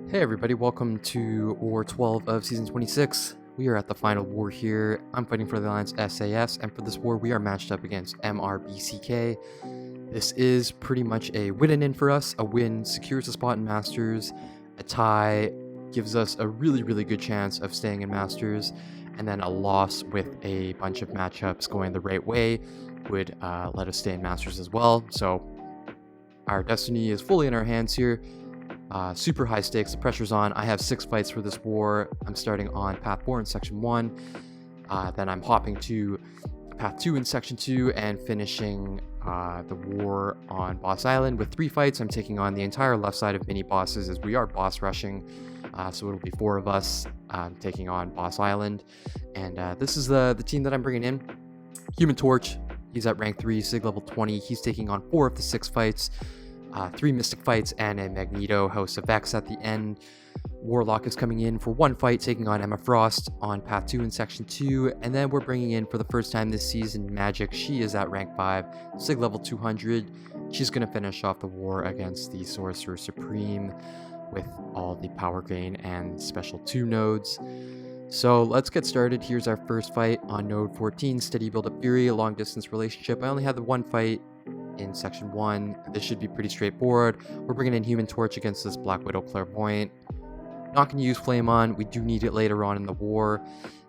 Hey everybody, welcome to War 12 of Season 26. We are at the final war here. I'm fighting for the Alliance SAS, and for this war we are matched up against MRBCK. This is pretty much a win-in for us. A win secures a spot in Masters, a tie gives us a really good chance of staying in Masters, and then a loss with a bunch of matchups going the right way would let us stay in Masters as well. So our destiny is fully in our hands here. Super high stakes, the pressure's on. I have 6 fights for this war. I'm starting on Path 4 in Section 1, then I'm hopping to Path 2 in Section 2, and finishing the war on Boss Island with 3 fights. I'm taking on the entire left side of mini bosses as we are boss rushing, so it'll be 4 of us taking on Boss Island. And this is the team that I'm bringing in. Human Torch, he's at rank 3, Sig level 20. He's taking on 4 of the 6 fights. 3 Mystic fights and a Magneto House of X at the end. Warlock is coming in for 1 fight, taking on Emma Frost on Path 2 in Section 2. And then we're bringing in, for the first time this season, Magik. She is at rank 5, Sig level 200. She's going to finish off the war against the Sorcerer Supreme with all the power gain and special 2 nodes. So let's get started. Here's our first fight on node 14, Steady Build-Up Fury, a long distance relationship. I only had the 1 fight in Section 1. This should be pretty straightforward. We're bringing in Human Torch against this Black Widow Clairvoyant. Not going to use Flame On. We do need it later on in the war.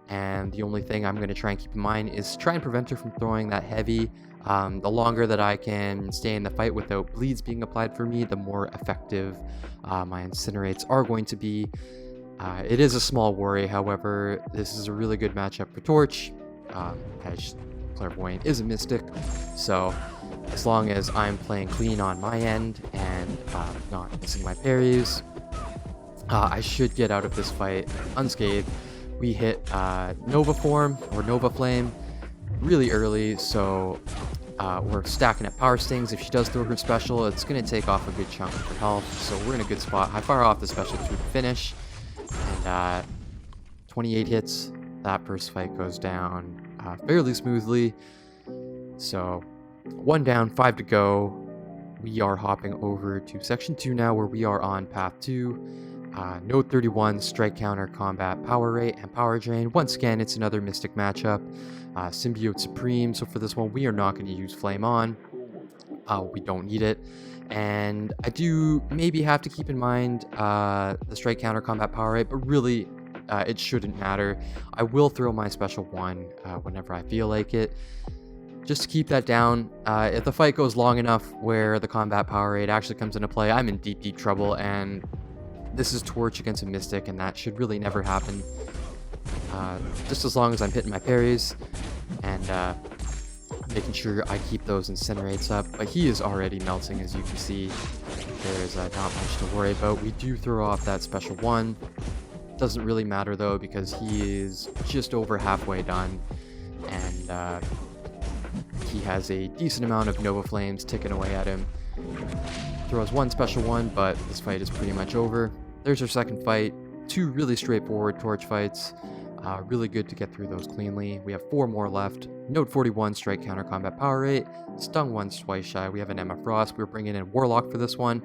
And the only thing I'm going to try and keep in mind is try and prevent her from throwing that heavy. The longer that I can stay in the fight without bleeds being applied for me, the more effective my Incinerates are going to be. It is a small worry, however, this is a really good matchup for Torch. As Clairvoyant is a Mystic, so as long as I'm playing clean on my end and not missing my parries, I should get out of this fight unscathed. We hit Nova Form or Nova Flame really early, so we're stacking up Power Stings. If she does throw her special, it's going to take off a good chunk of her health, so we're in a good spot. I fire off the special to finish, and 28 hits. That first fight goes down fairly smoothly. So 1 down, 5 to go. We are hopping over to Section 2 now, where we are on Path 2. Node 31, Strike Counter, Combat, Power Rate, and Power Drain. Once again, it's another Mystic matchup. Symbiote Supreme, so for this one, we are not going to use Flame On. We don't need it. And I do maybe have to keep in mind the Strike Counter, Combat, Power Rate, but really, it shouldn't matter. I will throw my special 1 whenever I feel like it. Just to keep that down, if the fight goes long enough where the combat power rate actually comes into play, I'm in deep trouble, and this is Torch against a Mystic, and that should really never happen. Just as long as I'm hitting my parries and making sure I keep those Incinerates up. But he is already melting, as you can see. There's not much to worry about. We do throw off that special 1. Doesn't really matter though, because he is just over halfway done, and he has a decent amount of Nova Flames ticking away at him. Throws 1 special 1, but this fight is pretty much over. There's our second fight. 2 really straightforward Torch fights. Really good to get through those cleanly. We have 4 more left. Node 41, Strike Counter, Combat, Power Rate. Stung 1's twice shy. We have an Emma Frost. We're bringing in Warlock for this one.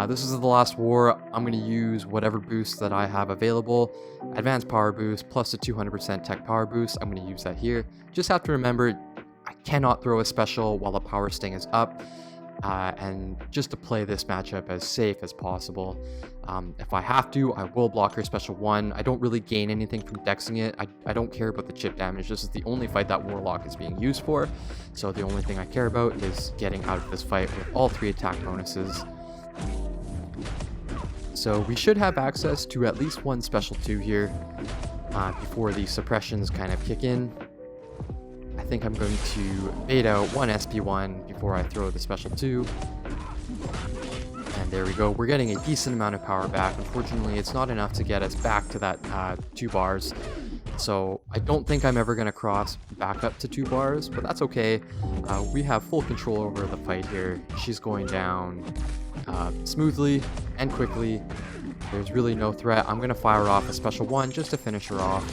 This is the last war. I'm going to use whatever boosts that I have available. Advanced Power Boost plus a 200% Tech Power Boost. I'm going to use that here. Just have to remember, I cannot throw a special while a Power Sting is up. And just to play this matchup as safe as possible. If I have to, I will block her special 1. I don't really gain anything from dexing it. I don't care about the chip damage. This is the only fight that Warlock is being used for. So the only thing I care about is getting out of this fight with all 3 attack bonuses. So we should have access to at least 1 special 2 here before the suppressions kind of kick in. I think I'm going to bait out 1 SP1 before I throw the special 2. And there we go. We're getting a decent amount of power back. Unfortunately, it's not enough to get us back to that 2 bars. So I don't think I'm ever going to cross back up to 2 bars, but that's okay. We have full control over the fight here. She's going down smoothly and quickly. There's really no threat. I'm going to fire off a special 1 just to finish her off.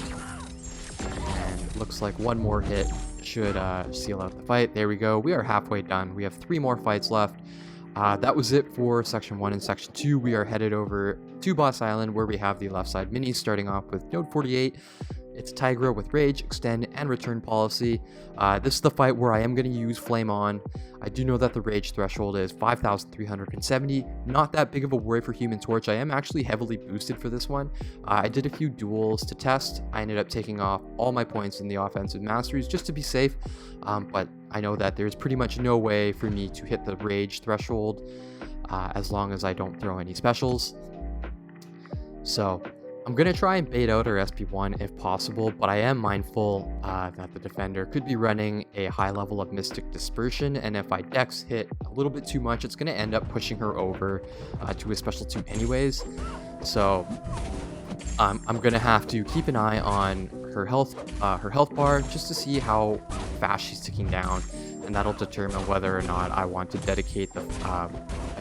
And looks like 1 more hit should seal out the fight. There we go. We are halfway done. We have 3 more fights left. That was it for Section 1 and Section 2. We are headed over to Boss Island, where we have the left side minis, starting off with Node 48. It's Tigra with Rage, Extend, and Return policy. This is the fight where I am going to use Flame On. I do know that the Rage threshold is 5,370. Not that big of a worry for Human Torch. I am actually heavily boosted for this one. I did a few duels to test. I ended up taking off all my points in the offensive masteries just to be safe. But I know that there's pretty much no way for me to hit the Rage threshold as long as I don't throw any specials. So I'm going to try and bait out our SP1 if possible, but I am mindful that the defender could be running a high level of Mystic Dispersion, and if I Dex hit a little bit too much, it's going to end up pushing her over to a special 2 anyways. So I'm going to have to keep an eye on her health bar just to see how fast she's ticking down, and that'll determine whether or not I want to dedicate a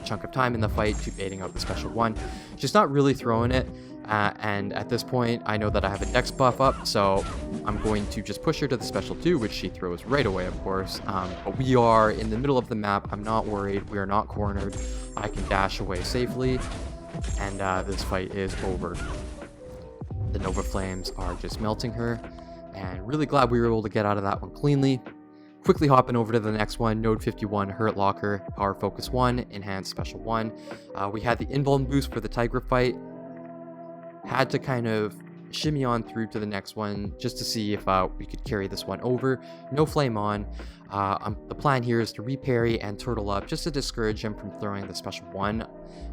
chunk of time in the fight to baiting out the special 1. She's not really throwing it. And at this point, I know that I have a Dex buff up, so I'm going to just push her to the special 2, which she throws right away, of course. But we are in the middle of the map. I'm not worried. We are not cornered. I can dash away safely, and this fight is over. The Nova Flames are just melting her, and really glad we were able to get out of that one cleanly. Quickly hopping over to the next one, Node 51, Hurt Locker, Power Focus 1, Enhanced Special 1. We had the Invuln boost for the Tigra fight. Had to kind of shimmy on through to the next one just to see if we could carry this one over. No Flame On. The plan here is to reparry and turtle up just to discourage him from throwing the special 1.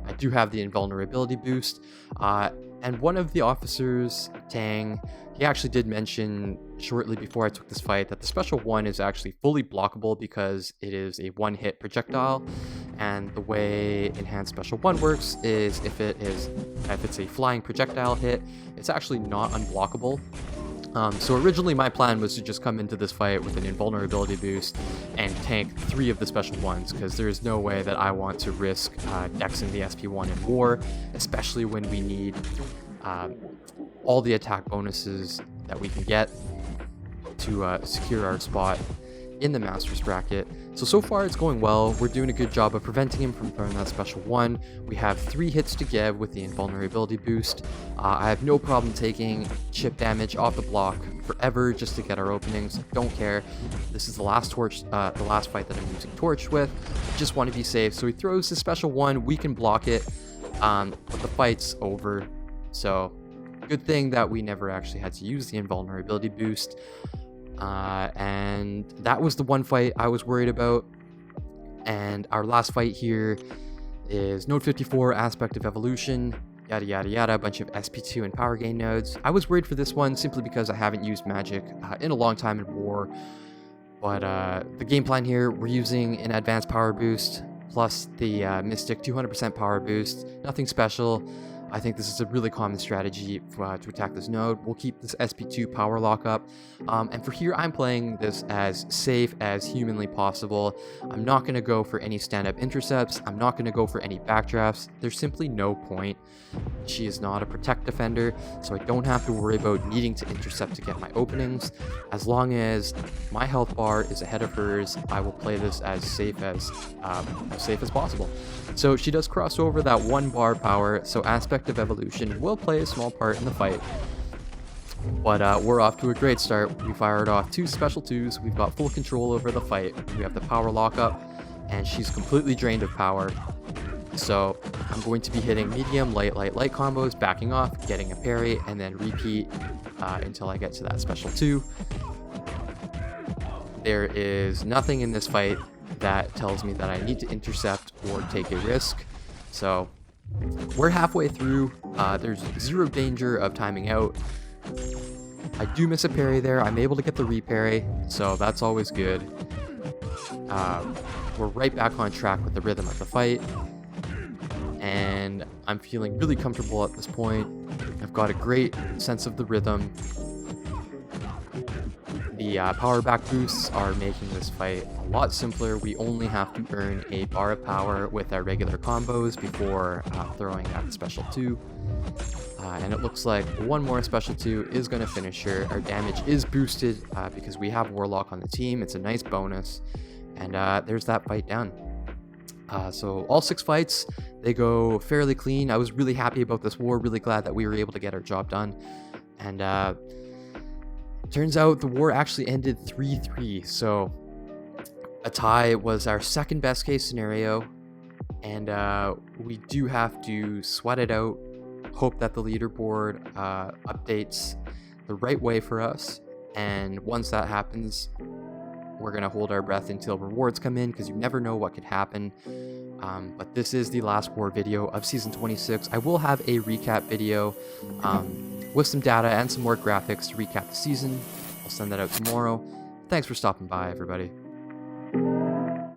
I do have the invulnerability boost. And one of the officers, Tang, he actually did mention shortly before I took this fight that the special 1 is actually fully blockable because it is a 1-hit projectile. And the way Enhanced Special 1 works is if it's a flying projectile hit, it's actually not unblockable. So originally my plan was to just come into this fight with an invulnerability boost and tank 3 of the special 1s, because there is no way that I want to risk dexing the SP1 in war, especially when we need all the attack bonuses that we can get to secure our spot in the Masters bracket. So far it's going well. We're doing a good job of preventing him from throwing that special 1. We have 3 hits to give with the invulnerability boost. I have no problem taking chip damage off the block forever just to get our openings. Don't care. This is the last torch, the last fight that I'm using torch with. Just want to be safe. So he throws the special 1. We can block it, but the fight's over. So good thing that we never actually had to use the invulnerability boost. And that was the one fight I was worried about. And our last fight here is Node 54, Aspect of Evolution, yada yada yada, a bunch of SP2 and power gain nodes. I was worried for this one simply because I haven't used Magik in a long time in war. But the game plan here, we're using an advanced power boost plus the Mystic 200% power boost. Nothing special. I think this is a really common strategy to attack this node. We'll keep this SP2 power lock up. And for here, I'm playing this as safe as humanly possible. I'm not going to go for any stand-up intercepts. I'm not going to go for any backdrafts. There's simply no point. She is not a protect defender, so I don't have to worry about needing to intercept to get my openings. As long as my health bar is ahead of hers, I will play this as safe as possible. So she does cross over that 1 bar power, so Aspect of Evolution will play a small part in the fight. But we're off to a great start. We fired off 2 special 2s. We've got full control over the fight. We have the power lockup, and she's completely drained of power. So I'm going to be hitting medium, light combos, backing off, getting a parry, and then repeat until I get to that special 2. There is nothing in this fight that tells me that I need to intercept or take a risk. So we're halfway through. There's 0 danger of timing out. I do miss a parry there. I'm able to get the reparry, so that's always good. We're right back on track with the rhythm of the fight, and I'm feeling really comfortable at this point. I've got a great sense of the rhythm. The power back boosts are making this fight a lot simpler. We only have to earn a bar of power with our regular combos before throwing out the special 2. And it looks like 1 more special 2 is going to finish her. Our damage is boosted because we have Warlock on the team. It's a nice bonus. And there's that fight down. So all 6 fights, they go fairly clean. I was really happy about this war, really glad that we were able to get our job done. And turns out the war actually ended 3-3. So a tie was our second best case scenario. And we do have to sweat it out, hope that the leaderboard updates the right way for us. And once that happens, we're going to hold our breath until rewards come in, because you never know what could happen. But this is the last war video of Season 26. I will have a recap video with some data and some more graphics to recap the season. I'll send that out tomorrow. Thanks for stopping by, everybody.